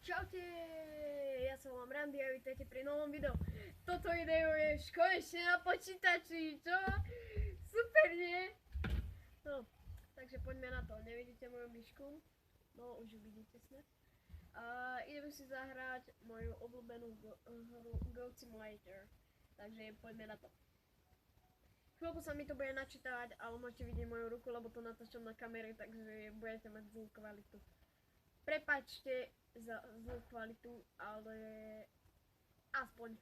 Čaute, ja som vám Randy a vítajte pri novom videu. Toto video je konečne na počítači, čo? Super, nie? No, takže poďme na to. Nevidíte moju myšku? No, už ju vidíte snad. A ideme si zahrať moju obľúbenú hru Goat Simulator. Takže poďme na to. Chvíľku sa mi to bude načítavať, ale môžete vidieť moju ruku, lebo to natáčam na kamere, takže budete mať zlú kvalitu. Prepáčte za zlú kvalitu, ale aspoň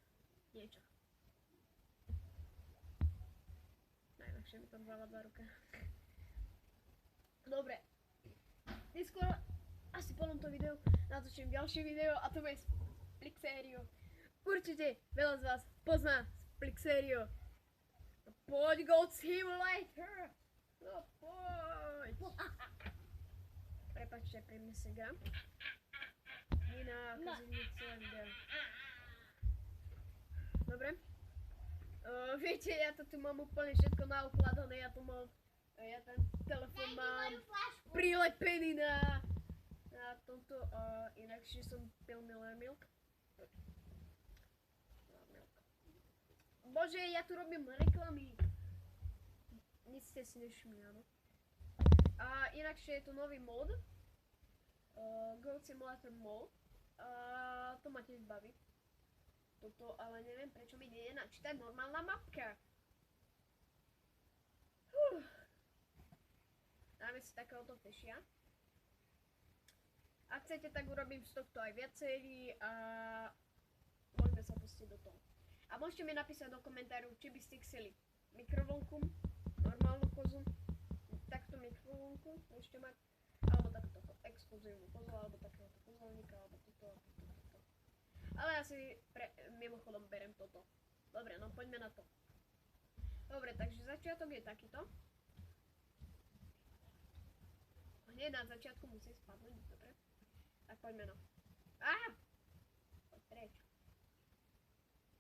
niečo. Najľahšie mi tam zavadza ruka. Dobre. Neskôr asi po tomto videu natočím ďalšie video a to bude Splixerio. Určite veľa z vás pozná Splixerio. Poď Goat Simulator! No poď! Prepačte, pri mne sa gram. Nina, kazím celé video. Dobre. Viete, ja to tu mám úplne všetko naukladané, ja ten telefon mám prilepený na tomto, inakšie som pil Miller Milk. Bože, ja tu robím reklamy. Nic ste si nevšimli, áno. A inakšie je tu nový mod. Goat Simulator mod. To ma tiež baví. Toto, ale neviem prečo mi nejde načítať normálna mapka. Dáme si takéhoto fešia. Ak chcete, tak urobím z tohto aj viacej a môžeme sa pustiť do toho. A môžete mi napísať do komentáru, či by ste chceli mikrovlnku, normálnu kozu, takto mikrovlnku, môžete mať, alebo takto exkluzívnu kozu, alebo takéhoto kozelníka, alebo toto. Ale ja si mimochodom berem toto. Dobre, no poďme na to. Dobre, takže začiatok je takýto. Hneď na začiatku musí spadnúť, dobre. Tak poďme na. Poď preč.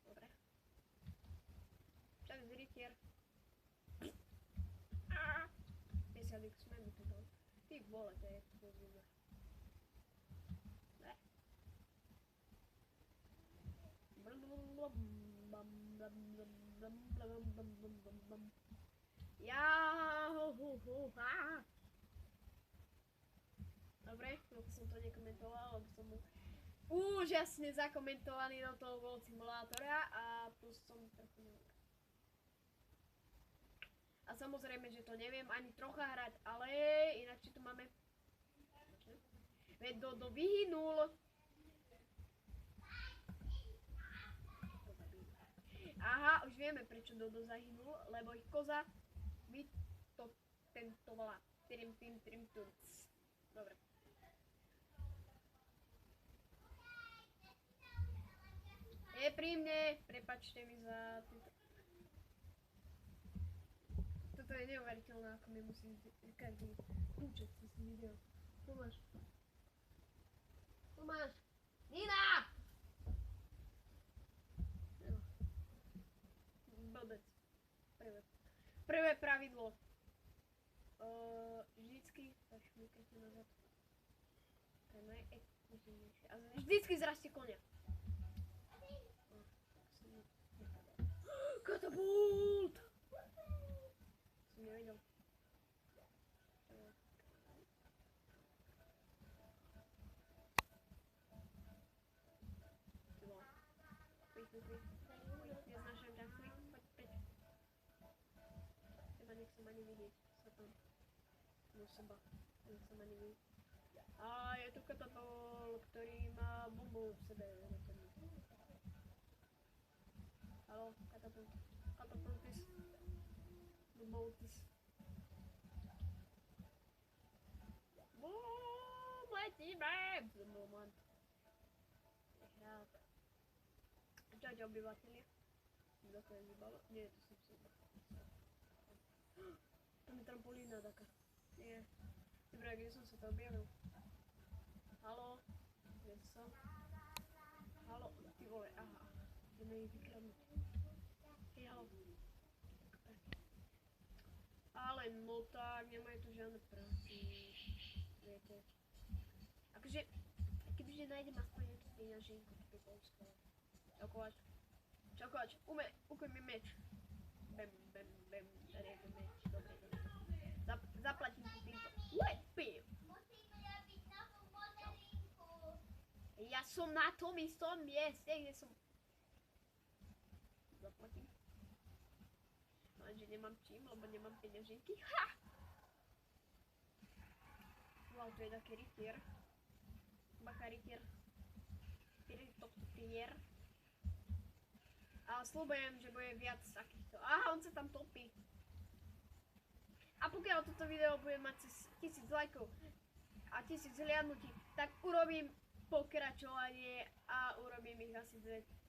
Dobre. Však zrytier. 50x sme mi to bol. Ty vole, to je to pozrieme. Dobre, som to nekomentoval, lebo som úžasne zakomentovaný do toho Goat Simulátora a plus som trochu neviem. A samozrejme, že to neviem ani trocha hrať, ale inak či tu máme... Veď Dodo vyhynul. Aha, už vieme prečo Dodo zahynul, lebo ich koza vytentovala. Dobre. Je pri mne, prepačte mi za týto. Toto je neuveriteľné, ako mi musí každý púčať cez video. Tomáš. Nina! Blbec. Prvé pravidlo. Vždycky zašmykajte na zadku. To je najexkluzívnejšie. A vždycky zrastie konia. Katapult! Som nevedel. Neznášam ťa, poď preč. Teba nechcem ani vidieť. Sa tam do seba. Nechcem ani vidieť. A je tu katapult, ktorý má bombu v sebe. Haló, katapultis. Buboutis. Bum, letíme! Moment. Hrát. Čaute obyvateľia. Kto to je vybalo? Nie, to som si vybalo. Tam je trampolína taká. Nie. Dobre, kde som sa to objavil? Haló? Kde som? Haló? Ty vole, aha. Ideme ich vykradnúť. Hej, haló. Ale no tak, nemajú tu žiadne práci. Viete. Akože, kebyže nájdem aspoň peňaženku, to by bolo skvelé. Čokoláč, ukuj mi meč. Bem, tady je ten meč, dobre. Zaplatím ti týmto. Lepím. Ja som na tom istom mieste, kde som... Zaplatím. Lenže nemám čím, lebo nemám peňaženky. Ha! Wow, to je taký rytier. Bacha rytier. Rytier. A sľubujem, že bude viac takýchto. Aha, on sa tam topí. A pokiaľ toto video bude mať cez 1000 lajkov a 1000 hliadnutí, tak urobím pokračovanie a urobím ich asi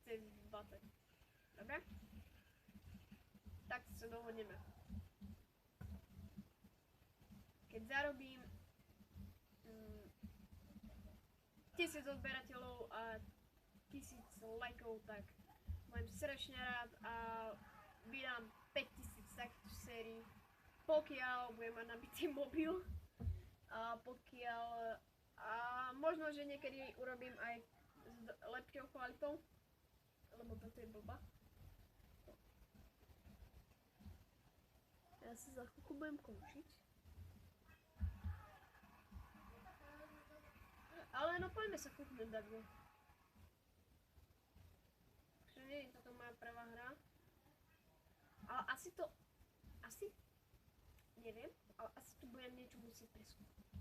cez 20. Dobre? Tak sa dohodneme. Keď zarobím 1000 odberateľov a 1000 lajkov, tak budem strašne rád a vydám 5000 takýchto sérií, pokiaľ budem mať nabitý mobil a pokiaľ možno, že niekedy urobím aj s lepšou kvalitou, lebo toto je blbá. Ja sa za chvíľku budem končiť. Ale no poďme sa kúknúť, Davide. Takže nie je toto moja prvá hra. Ale asi neviem, ale asi tu budem niečo musieť preskúmať.